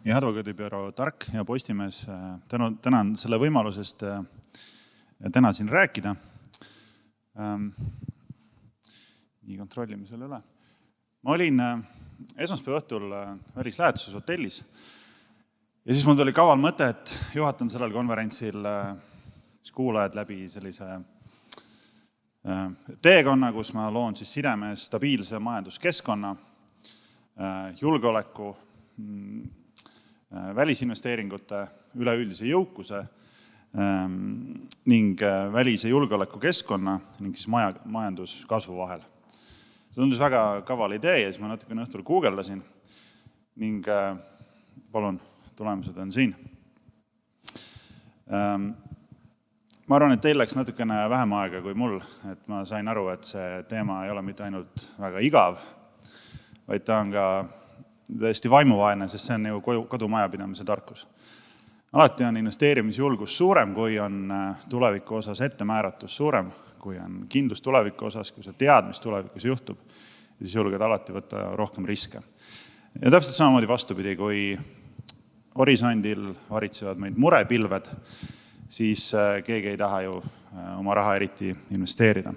ja advokaadibüroo Tark ja Postimees. Tänan selle võimalusest täna siin rääkida. Nii kontrollime selle üle. Ma olin esmaspäeva õhtul välislähetuses hotellis ja siis mul tuli kaval mõte, et juhatan sellel konverentsil kuulajad läbi sellise teekonna, kus ma loon sideme stabiilse majanduskeskkonna, julgeoleku, välisinvesteeringute, üleüldise jõukuse ning välise julgeoleku keskkonna ning siis majanduskasvu vahel. See tundus väga kaval idee ja siis ma natukene õhtul guugeldasin ning palun, tulemused on siin. Ma arvan, et teil läks natukene vähem aega kui mul, et ma sain aru, et see teema ei ole mitte ainult väga igav, vaid ta on ka tõesti vaimuvaene, sest see on ju kodumajapidamise tarkus. Alati on investeerimisjulgus suurem, kui on tuleviku osas ettemääratus suurem, kui on kindlus tuleviku osas, kui sa tead, mis tulevikus juhtub, siis julged alati võtta rohkem riske. Ja täpselt samamoodi vastupidi, kui horisondil varitsevad meid murepilved, siis keegi ei taha ju oma raha eriti investeerida.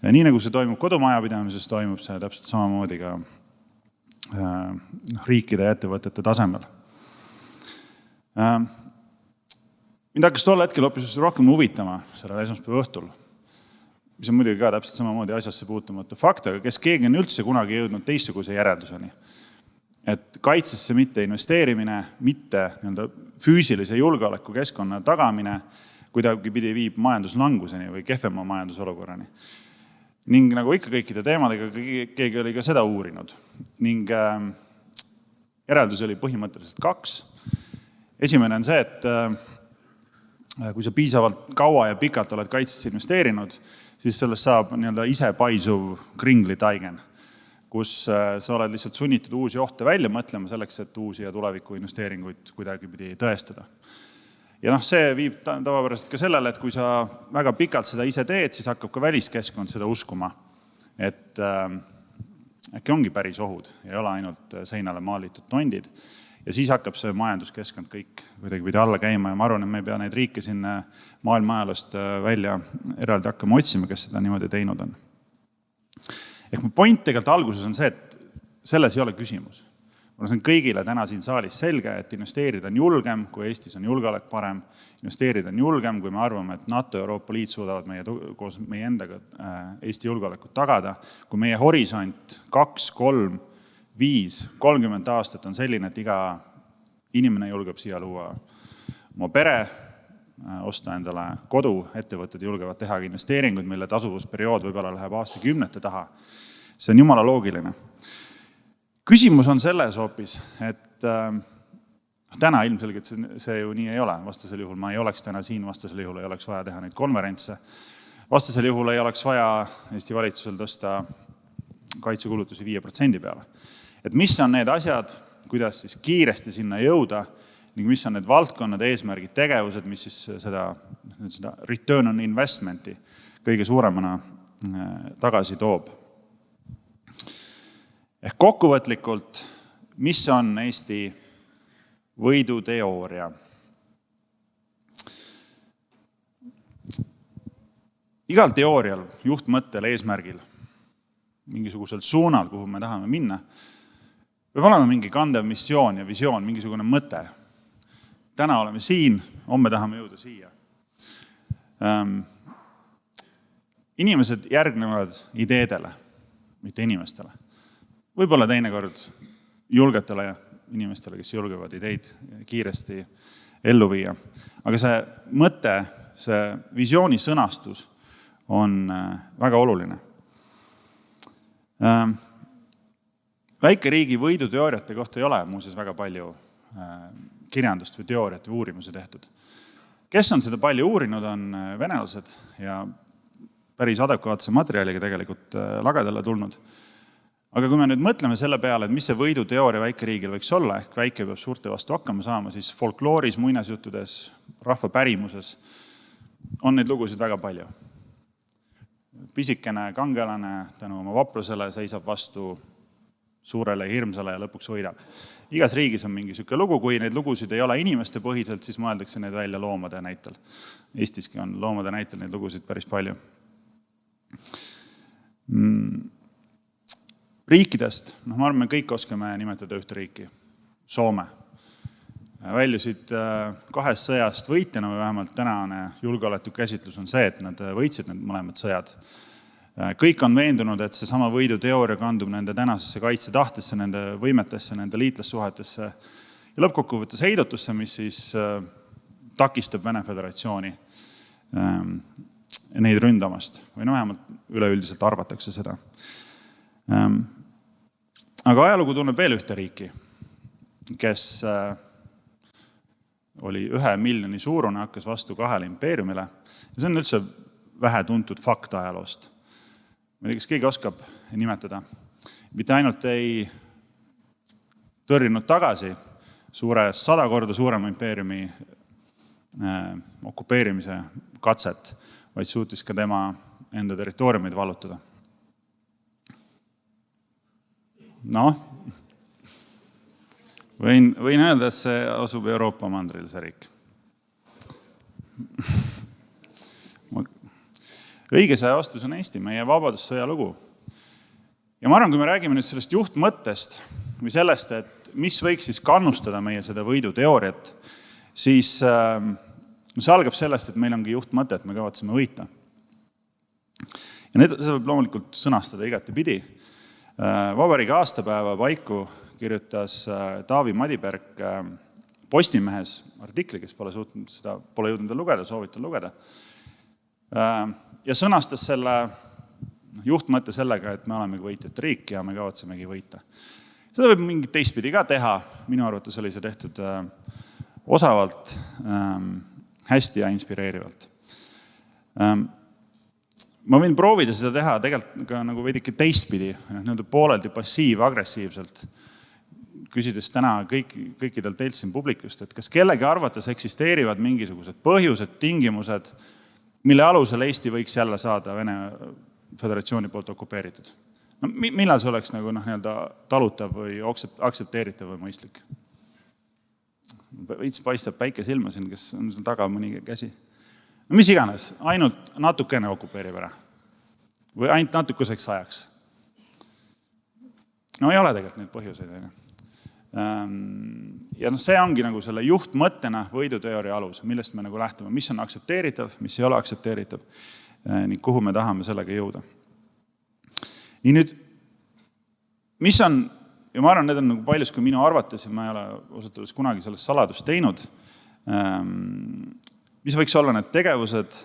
Nii nagu see toimub kodumajapidamises, toimub see täpselt samamoodi ka riikide ja ettevõtete tasemel. Mind hakkas tol hetkel hoopis rohkem huvitama sellel esmaspäeva õhtul, mis on muidugi ka täpselt samamoodi asjasse puutumatu fakt, aga kes keegi on üldse kunagi jõudnud teistsuguse järelduseni. Et kaitsesse mitte investeerimine, mitte füüsilise julgeoleku keskkonna tagamine kuidagi pidi viib majanduslanguseni või kehvema majandusolukorrani. Ning nagu ikka kõikide teemadega, keegi oli ka seda uurinud. Ning järeldusi oli põhimõtteliselt 2. Esimene on see, et kui sa piisavalt kaua ja pikalt oled kaitsesse investeerinud, siis sellest saab ise paisuv kringlitaigen, kus sa oled lihtsalt sunnitud uusi ohte välja mõtlema selleks, et uusi ja tuleviku investeeringuid kuidagi pidi tõestada. Ja see viib tavapäraselt ka sellele, et kui sa väga pikalt seda ise teed, siis hakkab ka väliskeskkond seda uskuma, et äkki ongi päris ohud, ei ole ainult seinale maalitud tondid. Ja siis hakkab see majanduskeskkond kõik kuidagi pidi alla käima ja ma arvan, et me ei pea neid riike siin maailma ajaloost välja eraldi hakkama otsima, kes seda niimoodi teinud on. Ehk mu point tegelikult alguses on see, et selles ei ole küsimus. See on kõigile täna siin saalis selge, et investeerida on julgem, kui Eestis on julgeolek parem. Investeerida on julgem, kui me arvame, et NATO ja Euroopa Liit suudavad koos meie endaga Eesti julgeolekut tagada. Kui meie horisont 2, 3, 5, 30 aastat on selline, et iga inimene julgeb siia luua oma pere, osta endale kodu, ettevõtted julgevad teha investeeringuid, mille tasuvusperiood võib-olla läheb aastakümnete taha. See on jumala loogiline. Küsimus on selles hoopis, et täna ilmselgelt see ju nii ei ole. Vastasel juhul ma ei oleks täna siin, vastasel juhul ei oleks vaja teha neid konverentse. Vastasel juhul ei oleks vaja Eesti valitsusel tõsta kaitsekulutusi 5% peale. Et mis on need asjad, kuidas siis kiiresti sinna jõuda, ning mis on need valdkonnad, eesmärgid, tegevused, mis siis seda return on investmenti kõige suuremana tagasi toob. Ehk kokkuvõtlikult, mis on Eesti võiduteooria? Igal teoorial, juhtmõttel, eesmärgil, mingisugusel suunal, kuhu me tahame minna, peab olema mingi kandev missioon ja visioon, mingisugune mõte. Täna oleme siin, homme tahame jõuda siia. Inimesed järgnevad ideedele, mitte inimestele. Võib-olla teinekord julgetele inimestele, kes julgevad ideid kiiresti ellu viia. Aga see mõte, see visiooni sõnastus on väga oluline. Väikeriigi võiduteooriate kohta ei ole muuseas väga palju kirjandust või teooriat või uurimusi tehtud. Kes on seda palju uurinud, on venelased ja päris adekvaatse materjaliga tegelikult lagedale tulnud. Aga kui me nüüd mõtleme selle peale, et mis see võiduteooria väikeriigil võiks olla, ehk väike peab suurte vastu hakkama saama, siis folklooris, muinasjuttudes, rahvapärimuses on neid lugusid väga palju. Pisikene kangelane tänu oma vaprusele seisab vastu suurele ja hirmsale ja lõpuks võidab. Igas riigis on mingi selline lugu, kui neid lugusid ei ole inimeste põhiselt, siis mõeldakse need välja loomade näitel. Eestiski on loomade näitel neid lugusid päris palju. Riikidest, ma arvan, me kõik oskame nimetada ühte riiki, Soome. Väljusid 2 sõjast võitjana või vähemalt tänane julgeoleku käsitlus on see, et nad võitsid need mõlemad sõjad. Kõik on veendunud, et see sama võiduteooria kandub nende tänasesse kaitsetahtesse, nende võimetesse, nende liitlassuhetesse ja lõppkokkuvõttes heidutusse, mis siis takistab Vene Föderatsiooni neid ründamast. Või vähemalt üleüldiselt arvatakse seda. Aga ajalugu tunneb veel ühte riiki, kes oli 1 miljoni suurune, hakkas vastu 2 impeeriumile. Ja see on üldse vähe tuntud fakt ajaloost. Ma ei tea, kas keegi oskab nimetada. Mitte ainult ei tõrjunud tagasi 100 korda suurema impeeriumi okupeerimise katset, vaid suutis ka tema enda territooriumid vallutada. Võin öelda, et see asub Euroopa mandril, see riik. Õige see vastus on Eesti, meie vabadussõja lugu. Ja ma arvan, kui me räägime nüüd sellest juhtmõttest või sellest, et mis võiks siis kannustada meie seda võiduteooriat, siis see algab sellest, et meil ongi juhtmõte, et me kavatseme võita. Ja see võib loomulikult sõnastada igati pidi. Vabariigi aastapäeva paiku kirjutas Taavi Madiberg Postimehes artikli, kes pole jõudnud lugeda, soovitan lugeda. Ja sõnastas selle juhtmõtte sellega, et me olemegi võitjat riik ja me kavatsemegi võita. Seda võib mingit teistpidi ka teha. Minu arvates oli see tehtud osavalt, hästi ja inspireerivalt. Ma võin proovida seda teha tegelikult ka nagu veidike teistpidi, pooleldi passiiv-agressiivselt, küsides täna kõikidelt teilt siin publikust, et kas kellegi arvates eksisteerivad mingisugused põhjused, tingimused, mille alusel Eesti võiks jälle saada Vene Föderatsiooni poolt okupeeritud. Millal see oleks nagu talutav või aktsepteeritav või mõistlik? Veits paistab päike silma siin, kes on seal taga mõni käsi. Mis iganes, ainult natukene okupeerib ära. Või ainult natukuseks ajaks. No ei ole tegelikult neid põhjuseid. Ja see ongi nagu selle juhtmõttena võiduteooria alus, millest me nagu lähtume, mis on aktsepteeritav, mis ei ole aktsepteeritav, ning kuhu me tahame sellega jõuda. Nii nüüd, mis on, ja ma arvan, need on nagu paljus kui minu arvates, ja ma ei ole osutavas kunagi sellest saladust teinud, mis võiks olla need tegevused,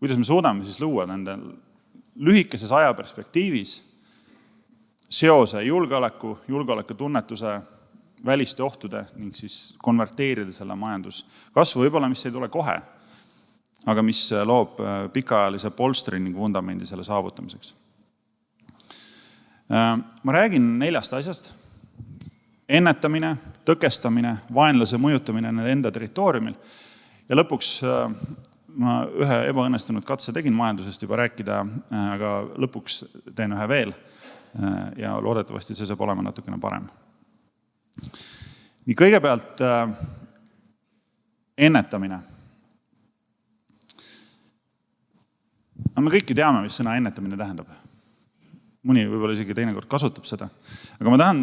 kuidas me suudame siis luua nende lühikeses ajaperspektiivis seose julgeoleku tunnetuse, väliste ohtude ning siis konverteerida selle majanduskasvu, võib-olla mis ei tule kohe, aga mis loob pikaajalise polstri ning vundamendi selle saavutamiseks. Ma räägin 4 asjast. Ennetamine, tõkestamine, vaenlase mõjutamine nende enda territooriumil ja lõpuks ma ühe ebaõnnestunud katse tegin majandusest juba rääkida, aga lõpuks teen ühe veel ja loodetavasti see saab olema natukene parem. Nii kõigepealt ennetamine. Me kõiki teame, mis sõna ennetamine tähendab. Mõni võib-olla isegi teinekord kasutab seda. Aga ma tahan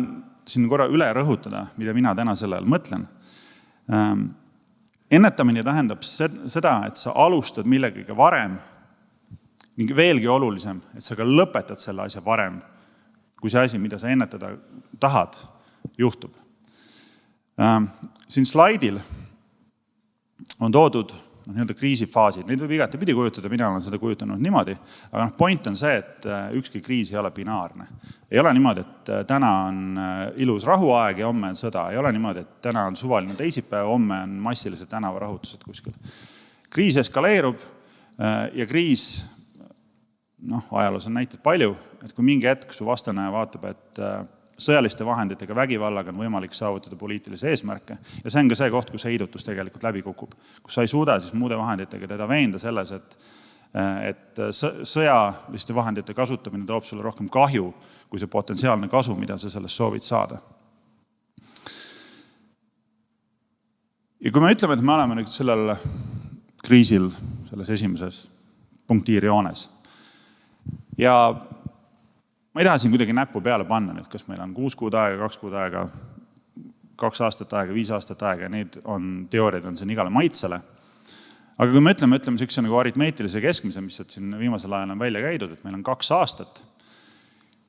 siin korra üle rõhutada, mida mina täna selle all mõtlen. Ennetamine tähendab seda, et sa alustad millegagi varem ning veelgi olulisem, et sa ka lõpetad selle asja varem, kui see asi, mida sa ennetada tahad, juhtub. Siin slaidil on toodud kriisifaasid. Neid võib igati pidi kujutada, mina olen seda kujutanud niimoodi, aga point on see, et ükski kriis ei ole binaarne. Ei ole niimoodi, et täna on ilus rahuaeg ja homme on sõda. Ei ole niimoodi, et täna on suvaline teisipäev, homme on massilised tänavarahutused kuskil. Kriis eskaleerub ja kriis, ajaloos on näited palju, et kui mingi hetk su vastane vaatab, et sõjaliste vahenditega vägivallaga on võimalik saavutada poliitilisi eesmärke ja see on ka see koht, kus heidutus tegelikult läbi kukub. Kus sa ei suuda siis muude vahenditega teda veenda selles, et sõjaliste vahendite kasutamine toob sulle rohkem kahju, kui see potentsiaalne kasu, mida sa sellest soovid saada. Ja kui me ütleme, et me oleme nüüd sellel kriisil, selles esimeses punktiirjoones, ja ma ei taha siin kuidagi näppu peale panna, et kas meil on 6 kuud aega, 2 kuud aega, 2 aastat aega, 5 aastat aega, need teooriad on siin igale maitsele. Aga kui me ütleme sellise nagu aritmeetilise keskmise, mis siin viimasel ajal on välja käidud, et meil on 2 aastat,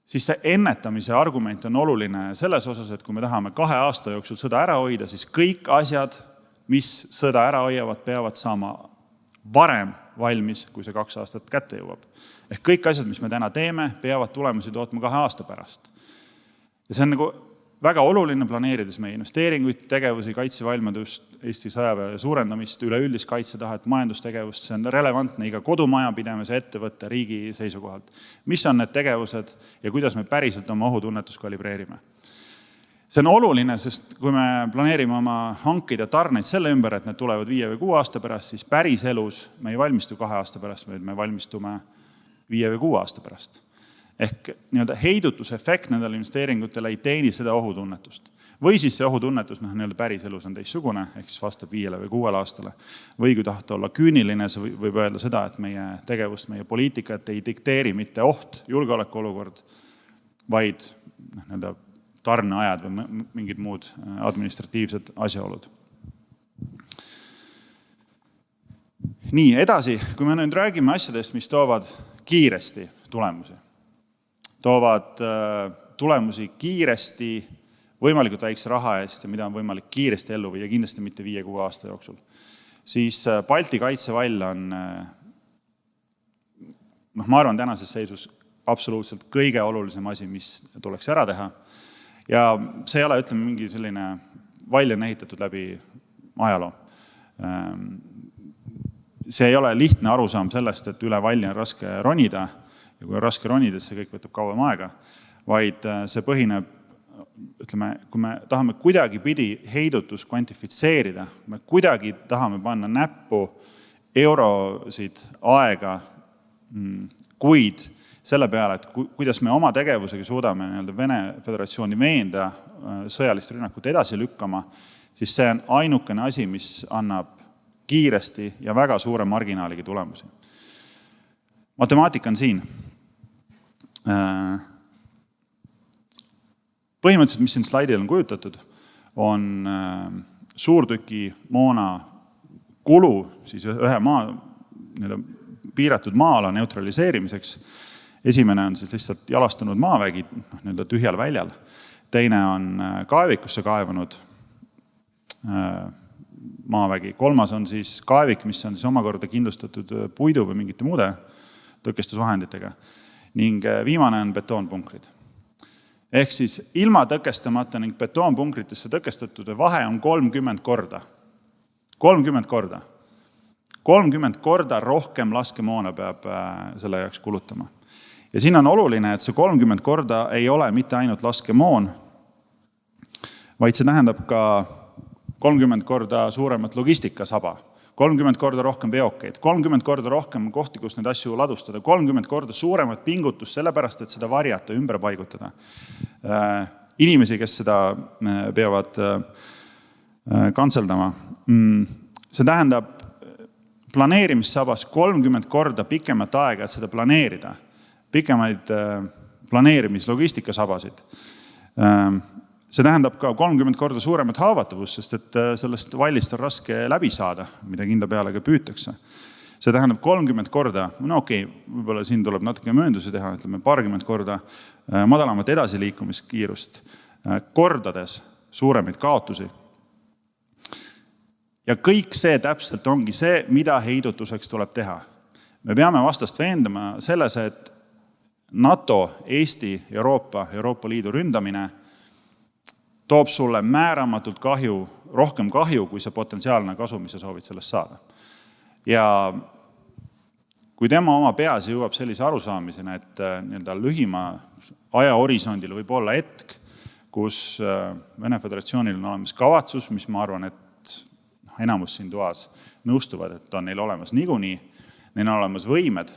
siis see ennetamise argument on oluline selles osas, et kui me tahame 2 aasta jooksul sõda ära hoida, siis kõik asjad, mis sõda ära hoiavad, peavad saama varem valmis, kui see 2 aastat kätte jõuab. Ehk kõik asjad, mis me täna teeme, peavad tulemusi tootma 2 aasta pärast. Ja see on nagu väga oluline planeerides meie investeeringuid, tegevusi, kaitsevalmidust, Eesti sõjaväe suurendamist, üleüldist kaitsetahet, majandustegevust. See on relevantne iga kodumaja pidamise ettevõtte riigi seisukohalt. Mis on need tegevused ja kuidas me päriselt oma ohutunnetust kalibreerime? See on oluline, sest kui me planeerime oma hankid ja tarneid selle ümber, et need tulevad 5 või 6 aasta pärast, siis päris elus me ei valmistu 2 aasta pärast, vaid me valmistume 5 või 6 aasta pärast. Ehk heidutusefekt nendele investeeringutele ei teeni seda ohutunnetust. Või siis see ohutunnetus päris elus on teissugune, ehk siis vastab 5 või 6 aastale. Või kui tahate olla küüniline, see võib öelda seda, et meie tegevust, meie poliitikat ei dikteeri mitte oht, julgeolekuolukord, vaid tarneajad või mingid muud administratiivsed asjaolud. Nii, edasi, kui me nüüd räägime asjadest, mis toovad kiiresti tulemusi. Toovad tulemusi kiiresti, võimalikult väikse raha eest ja mida on võimalik kiiresti ellu või ja kindlasti mitte 5-6 aasta jooksul. Siis Balti kaitsevall on, ma arvan, tänases seisus absoluutselt kõige olulisem asi, mis tuleks ära teha. Ja see ei ole, ütleme, mingi selline vall on ehitatud läbi ajaloo. See ei ole lihtne arusaam sellest, et üle valli on raske ronida ja kui on raske ronida, see kõik võtab kauem aega, vaid see põhineb, ütleme, kui me tahame kuidagi pidi heidutus kvantifitseerida, me kuidagi tahame panna näppu eurosid aega, kuid selle peale, et kuidas me oma tegevusega suudame Vene Föderatsiooni veenda sõjalist rünnakut edasi lükkama, siis see on ainukene asi, mis annab kiiresti ja väga suure marginaaliga tulemusi. Matemaatika on siin. Põhimõtteliselt, mis siin slaidil on kujutatud, on suurtüki moona kulu siis ühe piiratud maala neutraliseerimiseks. Esimene on siis lihtsalt jalastunud maavägi tühjal väljal. Teine on kaevikusse kaevunud maavägi. Kolmas on siis kaevik, mis on siis omakorda kindlustatud puidu või mingite muude tõkestusvahenditega. Ning viimane on betoonpunkrid. Ehk siis ilma tõkestamata ning betoonpunkritesse tõkestatud vahe on 30 korda. 30 korda. 30 korda rohkem laskemoona peab selle jaoks kulutama. Ja siin on oluline, et see 30 korda ei ole mitte ainult laskemoon, vaid see tähendab ka 30 korda suuremat logistikasaba, 30 korda rohkem veokeid, 30 korda rohkem kohti, kus neid asju ladustada, 30 korda suuremat pingutust sellepärast, et seda varjata, ümber paigutada. Inimesi, kes seda peavad kantseldama. See tähendab planeerimissabas 30 korda pikemat aega, et seda planeerida. Pikemaid planeerimislogistiksabasid. See tähendab ka 30 korda suuremat haavatavust, sest et sellest vallist on raske läbi saada, mida kindla peale ka püütakse. See tähendab 30 korda, võib-olla siin tuleb natuke mööndusi teha, ütleme paarkümmend korda madalamat edasiliikumiskiirust, kordades suuremaid kaotusi. Ja kõik see täpselt ongi see, mida heidutuseks tuleb teha. Me peame vastast veendama selles, et NATO, Eesti, Euroopa Liidu ründamine toob sulle määramatult rohkem kahju, kui see potentsiaalne kasu, mis sa soovid sellest saada. Ja kui tema oma peas jõuab sellise arusaamisena, et lühima ajahorisondil võib olla hetk, kus Vene Föderatsioonil on olemas kavatsus, mis ma arvan, et enamus siin toas nõustuvad, et on neil olemas niikuinii, neil on olemas võimed,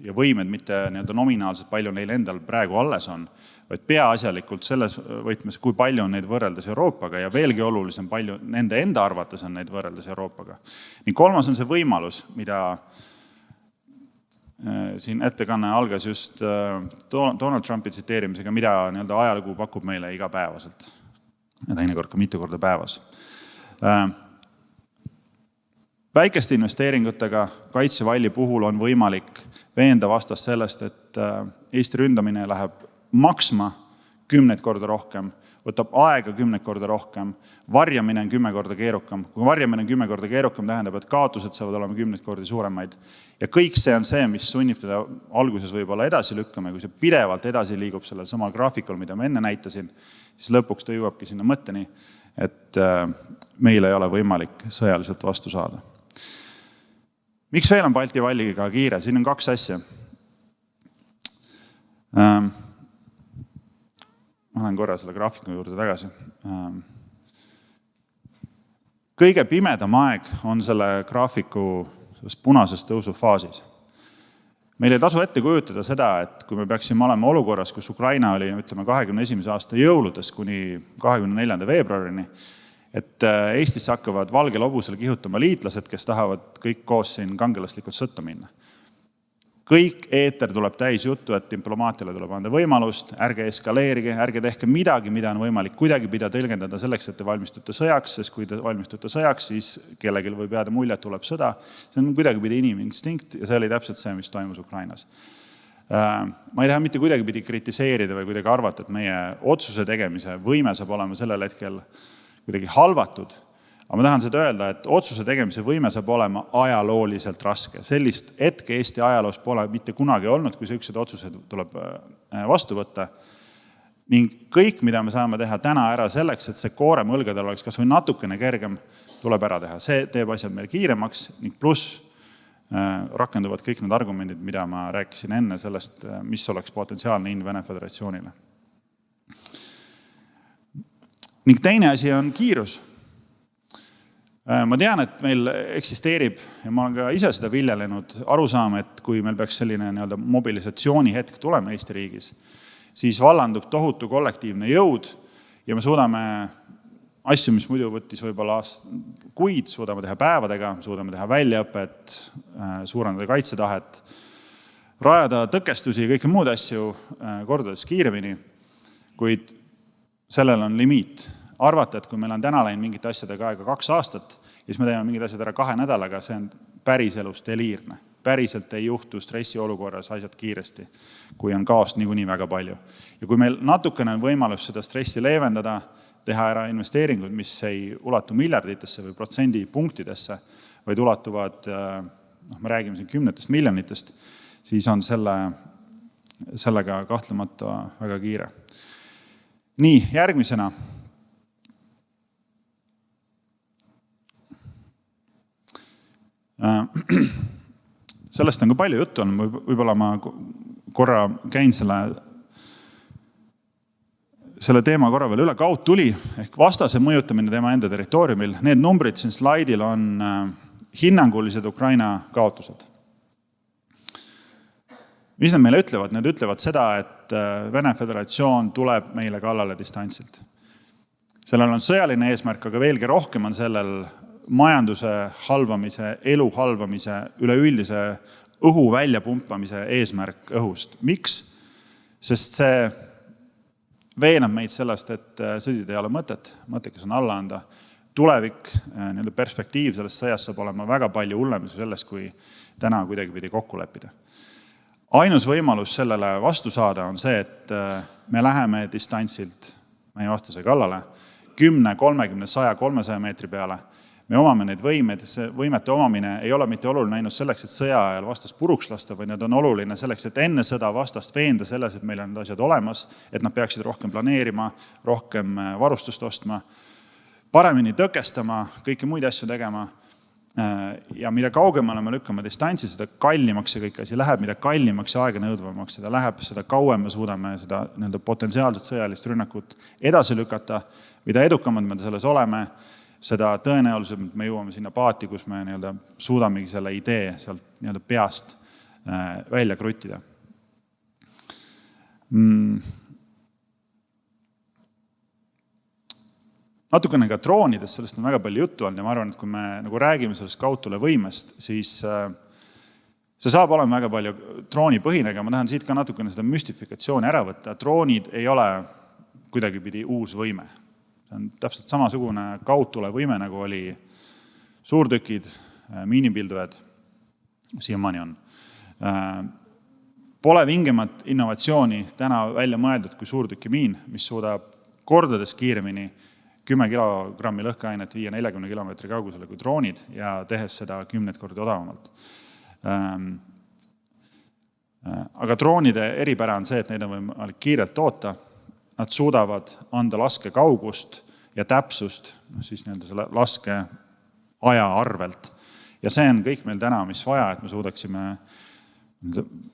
ja võimed mitte nii-öelda nominaalselt palju neil endal praegu alles on, vaid peaasjalikult selles võtmes, kui palju on neid võrreldes Euroopaga ja veelgi olulisem palju nende enda arvates on neid võrreldes Euroopaga. Ning kolmas on see võimalus, mida siin ettekanne algas just Donald Trumpi tsiteerimisega, mida nii-öelda ajalugu pakub meile igapäevaselt ja teinekord ka mitu korda päevas. Väikeste investeeringutega kaitsevalli puhul on võimalik veenda vastast sellest, et Eesti ründamine läheb maksma 10 korda rohkem, võtab aega 10 korda rohkem, varjamine on 10 korda keerukam. Kui varjamine on 10 korda keerukam, tähendab, et kaotused saavad olema 10 korda suuremaid. Ja kõik see on see, mis sunnib teda alguses võib-olla edasi lükkama. Kui see pidevalt edasi liigub sellel samal graafikul, mida ma enne näitasin, siis lõpuks ta jõuabki sinna mõtteni, et meil ei ole võimalik sõjaliselt vastu saada. Miks veel on Balti valliga kiire? Siin on 2 asja. Ma olen korra selle graafiku juurde tagasi. Kõige pimedam aeg on selle graafiku punases tõusufaasis. Meil ei tasu ette kujutada seda, et kui me peaksime olema olukorras, kus Ukraina oli 21. aasta jõuludes kuni 24. veebruarini, et Eestisse hakkavad valgel hobusel kihutama liitlased, kes tahavad kõik koos siin kangelaslikult sõtta minna. Kõik eeter tuleb täis juttu, et diplomaatiale tuleb anda võimalust, ärge eskaleerige, ärge tehke midagi, mida on võimalik kuidagi tõlgendada selleks, et te valmistute sõjaks, sest kui te valmistute sõjaks, siis kellelgi võib jääda mulje, et tuleb sõda. See on kuidagi iniminstinkt ja see oli täpselt see, mis toimus Ukrainas. Ma ei taha mitte kuidagi kritiseerida või kuidagi arvata, et meie otsuse tegemise võime saab olema sellel hetkel kuidagi halvatud. Aga ma tahan seda öelda, et otsuse tegemise võime saab olema ajalooliselt raske. Sellist hetke Eesti ajaloos pole mitte kunagi olnud, kui sellised otsused tuleb vastu võtta. Ning kõik, mida me saame teha täna ära selleks, et see koorem õlgadel oleks kas või natukene kergem, tuleb ära teha. See teeb asjad meil kiiremaks ning pluss rakenduvad kõik need argumendid, mida ma rääkisin enne sellest, mis oleks potentsiaalne hind Vene Föderatsioonile. Ning teine asi on kiirus. Ma tean, et meil eksisteerib, ja ma olen ka ise seda viljelenud, arusaama, et kui meil peaks selline mobilisatsiooni hetk tulema Eesti riigis, siis vallandub tohutu kollektiivne jõud ja me suudame asju, mis muidu võttis võib-olla kuid, suudame teha päevadega, suudame teha väljaõpet, suurendada kaitsetahet, rajada tõkestusi ja kõike muud asju kordades kiiremini, kuid sellel on limiit. Arvata, et kui meil on täna läinud mingite asjadega aega 2 aastat ja siis me teeme mingid asjad ära 2 nädalaga, see on päris elus deliirne. Päriselt ei juhtu stressi olukorras asjad kiiresti, kui on kaost niikuinii väga palju. Ja kui meil natukene on võimalus seda stressi leevendada, teha ära investeeringud, mis ei ulatu miljarditesse või protsendipunktidesse, vaid ulatuvad, me räägime siin 10 miljonitest, siis on sellega kahtlemata väga kiire. Nii, järgmisena. Sellest on ka palju juttu on, võib-olla ma korra käin selle teema korra veel üle kaut tuli, ehk vastase mõjutamine tema enda territooriumil. Need numbrid siin slaidil on hinnangulised Ukraina kaotused. Mis nad meile ütlevad? Need ütlevad seda, et Vene Föderatsioon tuleb meile kallale distantsilt. Sellel on sõjaline eesmärk, aga veelgi rohkem on sellel majanduse halvamise, elu halvamise, üleüldise õhu väljapumpamise eesmärk õhust. Miks? Sest see veenab meid sellest, et sõdid ei ole mõtet, mõttekas on alla anda. Tulevik, perspektiiv sellest sõjast saab olema väga palju hullem sellest, kui täna kuidagi pidi kokku leppida. Ainus võimalus sellele vastu saada on see, et me läheme distantsilt meie vastase kallale 10, 30, 100, 300 meetri peale. Me omame neid võimed, see võimete omamine ei ole mitte oluline ainult selleks, et sõja ajal vastast puruks lasta, või need on oluline selleks, et enne sõda vastast veenda selles, et meil on need asjad olemas, et nad peaksid rohkem planeerima, rohkem varustust ostma, paremini tõkestama, kõiki muid asju tegema. Ja mida kaugemale me lükkame distantsi, seda kallimaks see kõik asi läheb, mida kallimaks ja aega nõudvamaks seda läheb, seda kauem me suudame seda potentsiaalset sõjalist rünnakut edasi lükata, mida edukamad me selles oleme, seda tõenäoliselt me jõuame sinna paati, kus me suudamegi selle idee sealt peast välja kruttida. Natukene ka droonidest, sellest on väga palju juttu olnud ja ma arvan, et kui me räägime sellest kaudtulevõimest, siis see saab olema väga palju droonipõhine, aga ma tahan siit ka natukene seda müstifikatsiooni ära võtta. Droonid ei ole kuidagipidi uus võime. See on täpselt samasugune kaudtulevõime, nagu oli suurtükid, miinipildujad, siiamaani on. Pole vingemat innovatsiooni täna välja mõeldud kui suurtükimiin, mis suudab kordades kiiremini 10 kilogrammi lõhkeainet viia 40 kilomeetri kaugusele kui droonid ja tehes seda 10 kordi odavamalt. Aga droonide eripära on see, et neid on võimalik kiirelt toota. Nad suudavad anda laske kaugust ja täpsust siis selle laske aja arvelt. Ja see on kõik meil täna, mis vaja, et me suudaksime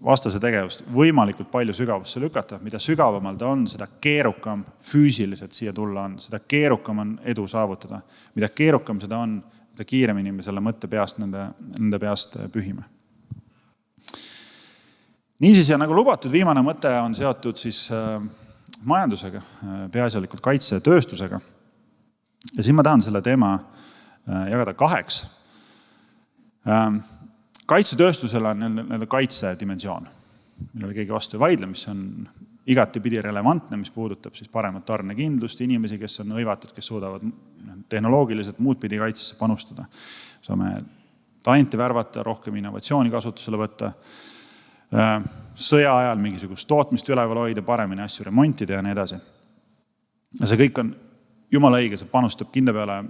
vastase tegevust võimalikult palju sügavusse lükata. Mida sügavamal ta on, seda keerukam füüsiliselt siia tulla on. Seda keerukam on edu saavutada. Mida keerukam seda on, mida kiiremini me selle mõtte peast nende peast pühime. Niisiis ja nagu lubatud, viimane mõte on seotud siis majandusega, peaasjalikult kaitsetööstusega. Ja siin ma tahan selle teema jagada kaheks. Kaitsetööstusel on kaitsedimensioon, millele keegi vastu ei vaidle, mis on igatipidi relevantne, mis puudutab siis paremat tarnekindlust, inimesi, kes on õivatud, kes suudavad tehnoloogiliselt muud pidi kaitsesse panustada. Saame talenti värvata, rohkem innovatsiooni kasutusele võtta, sõja ajal mingisugust tootmist üleval hoida, paremini asju remontida ja nii edasi. Ja see kõik on jumala õige, see panustab kindla peale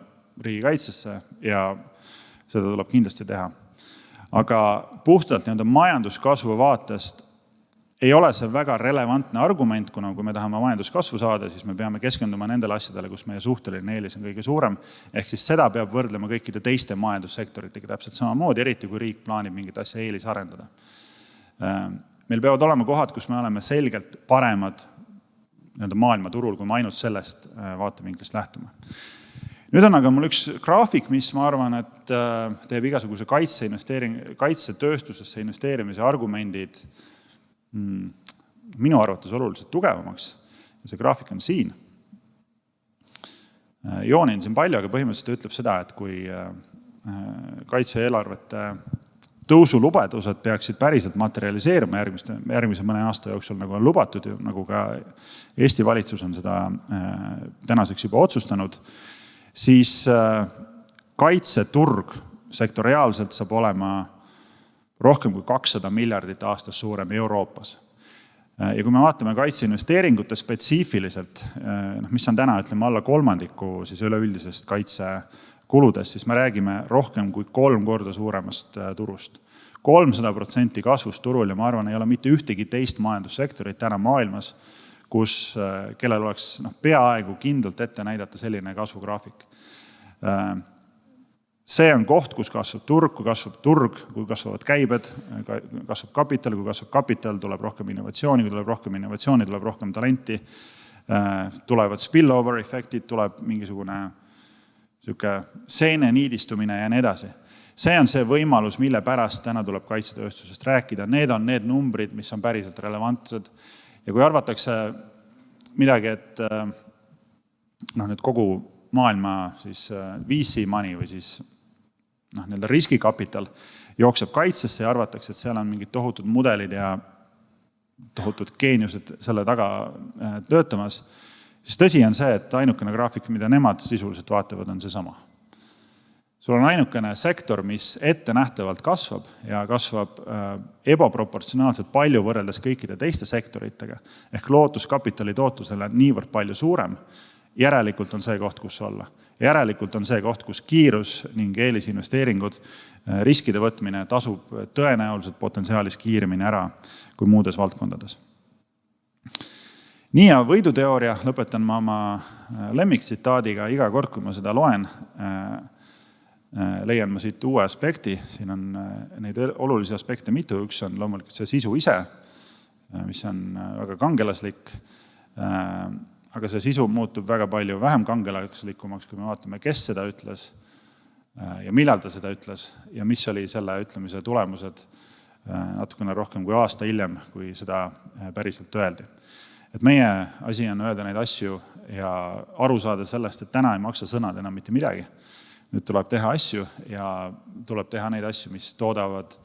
riigikaitsesse ja seda tuleb kindlasti teha. Aga puhtalt majanduskasvu vaatest ei ole see väga relevantne argument, kuna kui me tahame majanduskasvu saada, siis me peame keskenduma nendele asjadele, kus meie suhteline eelis on kõige suurem. Ehk siis seda peab võrdlema kõikide teiste majandussektoritega täpselt samamoodi, eriti kui riik plaanib mingit asja eelis arendada. Meil peavad olema kohad, kus me oleme selgelt paremad maailmaturul, kui me ainult sellest vaatevinklist lähtume. Nüüd on aga mul üks graafik, mis ma arvan, et teeb igasuguse kaitsetööstusesse investeerimise argumendid minu arvates oluliselt tugevamaks. Ja see graafik on siin. Joonin siin palju, aga põhimõtteliselt ütleb seda, et kui kaitse-eelarvete tõusulubadused peaksid päriselt materialiseeruma järgmise mõne aasta jooksul, nagu on lubatud, nagu ka Eesti valitsus on seda tänaseks juba otsustanud, siis kaitseturg sektoriaalselt saab olema rohkem kui 200 miljardit aastas suurem Euroopas. Ja kui me vaatame kaitseinvesteeringute spetsiifiliselt, mis on täna, ütleme, alla kolmandiku siis üleüldisest kaitsekuludest, siis me räägime rohkem kui 3 korda suuremast turust. 300% kasvust turul ja ma arvan, ei ole mitte ühtegi teist majandussektorit täna maailmas, kellel oleks peaaegu kindlalt ette näidata selline kasvugraafik. See on koht, kus kasvab turg, kui kasvavad käibed, kasvab kapital, kui kasvab kapital, tuleb rohkem innovatsiooni, kui tuleb rohkem innovatsiooni, tuleb rohkem talenti, tulevad spillover efektid, tuleb mingisugune seene niidistumine ja nii edasi. See on see võimalus, mille pärast täna tuleb kaitsetööstusest rääkida. Need on need numbrid, mis on päriselt relevantsed. Ja kui arvatakse midagi, et nüüd kogu maailma siis VC money või siis riskikapital jookseb kaitsesse ja arvatakse, et seal on mingid tohutud mudelid ja tohutud geeniused selle taga töötamas, siis tõsi on see, et ainukene graafik, mida nemad sisuliselt vaatavad, on see sama. Sul on ainukene sektor, mis ette nähtavalt kasvab ja kasvab ebaproportsionaalselt palju võrreldes kõikide teiste sektoritega. Ehk lootuskapitali tootlusele niivõrd palju suurem. Järelikult on see koht, kus olla. Järelikult on see koht, kus kiirus ning eelisinvesteeringud, riskide võtmine tasub tõenäoliselt potentsiaalis kiiremini ära kui muudes valdkondades. Nii ja võiduteooria lõpetan ma oma lemmiktsitaadiga iga kord, kui ma seda loen, leian ma siit uue aspekti. Siin on neid olulisi aspekte mitu. Üks on loomulikult see sisu ise, mis on väga kangelaslik. aga see sisu muutub väga palju vähem kangelaslikumaks, kui me vaatame, kes seda ütles ja millal ta seda ütles ja mis oli selle ütlemise tulemused natukene rohkem kui aasta hiljem, kui seda päriselt öeldi. Et meie asi on öelda neid asju ja aru saada sellest, et täna ei maksa sõnad enam mitte midagi. Nüüd tuleb teha asju ja tuleb teha neid asju, mis toodavad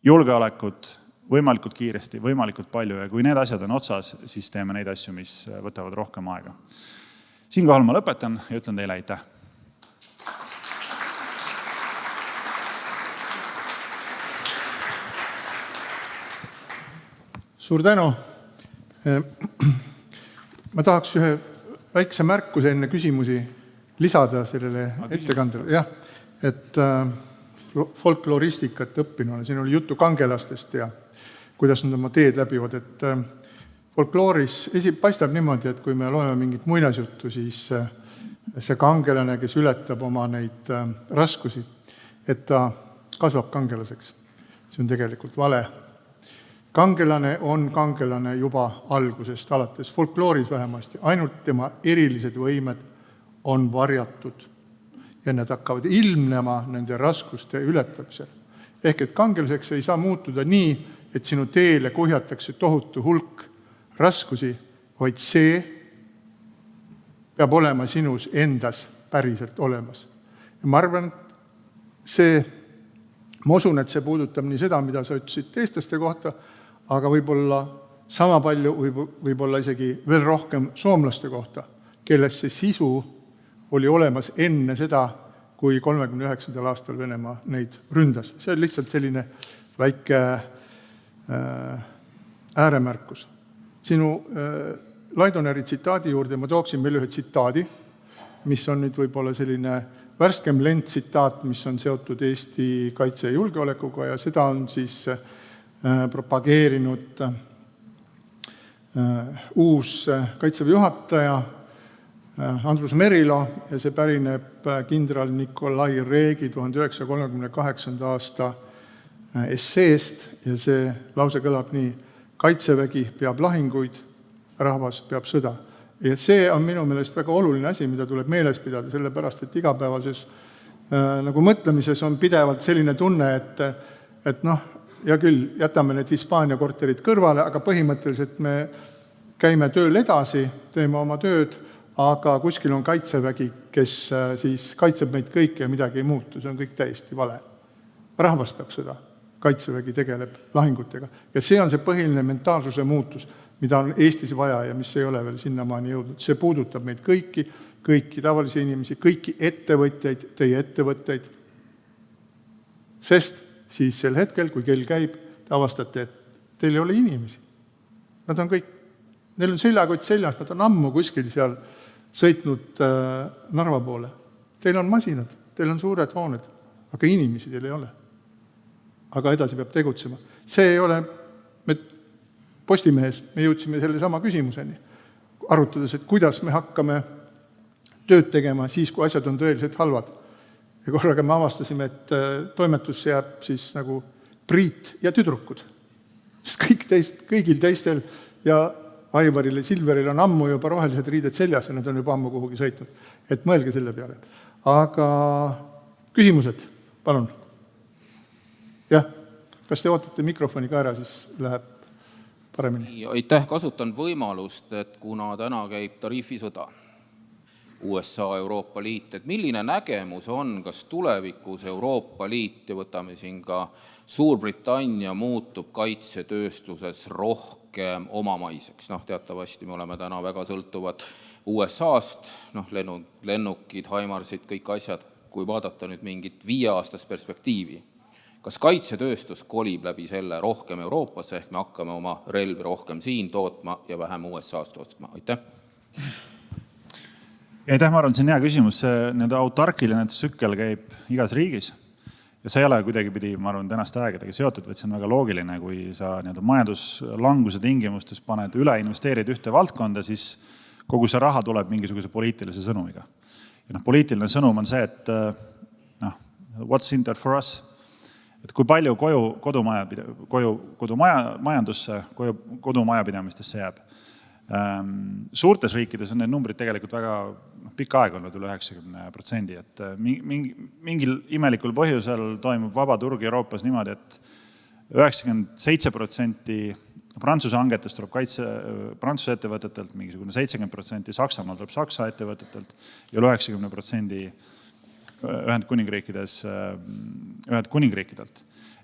julgeolekut võimalikult kiiresti, võimalikult palju ja kui need asjad on otsas, siis teeme neid asju, mis võtavad rohkem aega. Siinkohal ma lõpetan ja ütlen teile aitäh. Suur tänu. Ma tahaks ühe väikse märkuse enne küsimusi lisada sellele ettekandele. Jah, et folkloristikat õppinuna, siin oli juttu kangelastest ja kuidas nad oma teed läbivad, et folklooris paistab niimoodi, et kui me loeme mingit muinasjuttu, siis see kangelane, kes ületab oma neid raskusi, et ta kasvab kangelaseks. See on tegelikult vale. Kangelane on kangelane juba algusest alates, folklooris vähemasti. Ainult tema erilised võimed on varjatud ja need hakkavad ilmnema nende raskuste ületamisel. Ehk et kangelaseks ei saa muutuda nii, et sinu teele kuhjatakse tohutu hulk raskusi, vaid see peab olema sinus endas päriselt olemas. Ja ma arvan, ma usun, et see puudutab nii seda, mida sa ütlesid teistlaste kohta, aga võib-olla sama palju, võib-olla isegi veel rohkem soomlaste kohta, kelles see sisu oli olemas enne seda, kui 39. aastal Venemaa neid ründas. See on lihtsalt selline väike ääremärkus. Sinu Laidoneri tsitaadi juurde ma tooksin veel ühe tsitaadi, mis on nüüd võib-olla selline värskem lendtsitaat, mis on seotud Eesti kaitse- ja julgeolekuga ja seda on siis propageerinud uus kaitseväe juhataja Andrus Merilo ja see pärineb kindral Nikolai Reegi 1938. aasta esseest ja see lause kõlab nii: kaitsevägi peab lahinguid, rahvas peab sõda. Ja see on minu meelest väga oluline asi, mida tuleb meeles pidada, sellepärast, et igapäevases nagu mõtlemises on pidevalt selline tunne, et ja küll jätame need Hispaania korterid kõrvale, aga põhimõtteliselt me käime tööl edasi, teeme oma tööd, aga kuskil on kaitsevägi, kes siis kaitseb meid kõike ja midagi ei muutu. See on kõik täiesti vale. Rahvas peab sõda. Kaitsevägi tegeleb lahingutega. Ja see on see põhiline mentaalsuse muutus, mida on Eestis vaja ja mis ei ole veel sinnamaani jõudnud. See puudutab meid kõiki tavalisi inimesi, kõiki ettevõtjaid, teie ettevõtteid. Sest siis sel hetkel, kui kell käib, te avastate, et teil ei ole inimesi. Nad on kõik, neil on seljakott seljas, nad on ammu kuskil seal sõitnud Narva poole. Teil on masinad, teil on suured hooned, aga inimesi teil ei ole. Aga edasi peab tegutsema. See ei ole, me Postimehes me jõudsime selle sama küsimuseni, arutades, et kuidas me hakkame tööd tegema siis, kui asjad on tõeliselt halvad. Ja korraga me avastasime, et toimetusse jääb siis nagu Priit ja tüdrukud. Sest kõigil teistel ja Aivaril ja Silveril on ammu juba rohelised riided seljas ja nad on juba ammu kuhugi sõitnud. Et mõelge selle peale. Aga küsimused, palun. Jah, kas te ootate mikrofoni ka ära, siis läheb paremini. Aitäh, kasutan võimalust, et kuna täna käib tariifisõda USA, Euroopa Liit, et milline nägemus on, kas tulevikus Euroopa Liit ja võtame siin ka Suurbritannia muutub kaitsetööstuses rohkem omamaiseks. Teatavasti me oleme täna väga sõltuvad USA-st, lennukid, Haimarsid, kõik asjad, kui vaadata nüüd mingit 5 aastast perspektiivi. Kas kaitsetööstus kolib läbi selle rohkem Euroopasse, ehk me hakkame oma relvi rohkem siin tootma ja vähem USA-st ostma? Aitäh! Aitäh, ma arvan, see on hea küsimus. Autarkiline tsükkel käib igas riigis ja see ei ole kuidagi pidi, ma arvan, tänaste aegadega seotud, vaid see on väga loogiline, kui sa majanduslanguse tingimustes paned üle investeerid ühte valdkonda, siis kogu see raha tuleb mingisuguse poliitilise sõnumiga. Ja poliitiline sõnum on see, et what's in there for us? Et kui palju kodumajandusesse, kodumajapidamistesse jääb. Suurtes riikides on need numbrid tegelikult väga pikka aega olnud üle 90%, et mingil imelikul põhjusel toimub vaba turg Euroopas niimoodi, et 97% Prantsuse hangetest tuleb Prantsuse ettevõtetelt, mingisugune 70% Saksamaal tuleb Saksa ettevõtetelt ja üle 90% Ühendkuningriikidelt.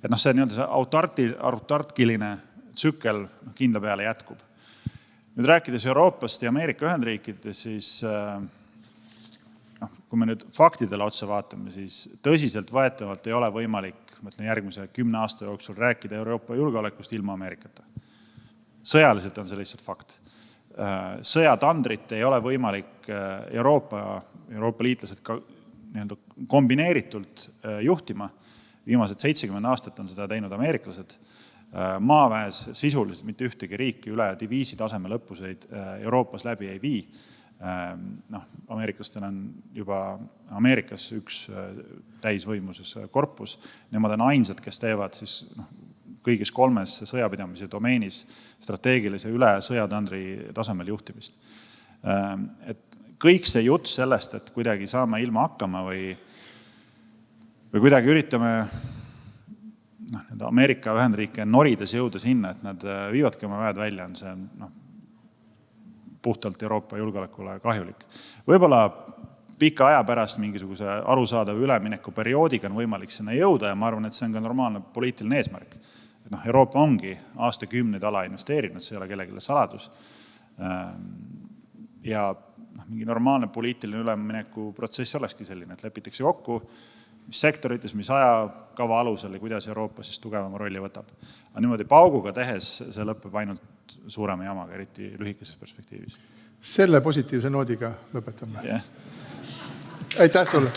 Et see autarkiline tsükkel kindla peale jätkub. Nüüd rääkides Euroopast ja Ameerika Ühendriikides, siis kui me nüüd faktidele otsa vaatame, siis tõsiselt võetavalt ei ole võimalik järgmise 10 aasta jooksul rääkida Euroopa julgeolekust ilma Ameerikata. Sõjaliselt on see lihtsalt fakt. Sõjatandrit ei ole võimalik Euroopa liitlased kombineeritult juhtima. Viimased 70 aastat on seda teinud ameeriklased. Maaväes sisuliselt mitte ühtegi riiki üle diviisi tasemel õppuseid Euroopas läbi ei vii. Ameeriklastel on juba Ameerikas üks täisvõimuses korpus. Nemad on ainsad, kes teevad siis kõigis 3 sõjapidamise domeenis strateegilise üle sõjatandri tasemel juhtimist. Et kõik see jutt sellest, et kuidagi saame ilma hakkama või kuidagi üritame Ameerika Ühendriike norides jõuda sinna, et nad viivadki oma väed välja, on see puhtalt Euroopa julgeolekule kahjulik. Võib-olla pika aja pärast mingisuguse arusaadava ülemineku perioodiga on võimalik sinna jõuda ja ma arvan, et see on ka normaalne poliitiline eesmärk. Euroopa ongi aastakümneid ala investeerinud, see ei ole kellelegi saladus. Ja mingi normaalne poliitiline ülemineku protsess olekski selline, et lepitakse kokku, mis sektorites, mis ajakava alusel ja kuidas Euroopa siis tugevama rolli võtab. Aga niimoodi pauguga tehes see lõpeb ainult suurema jamaga, eriti lühikeses perspektiivis. Selle positiivse noodiga lõpetame. Yeah. Aitäh sulle!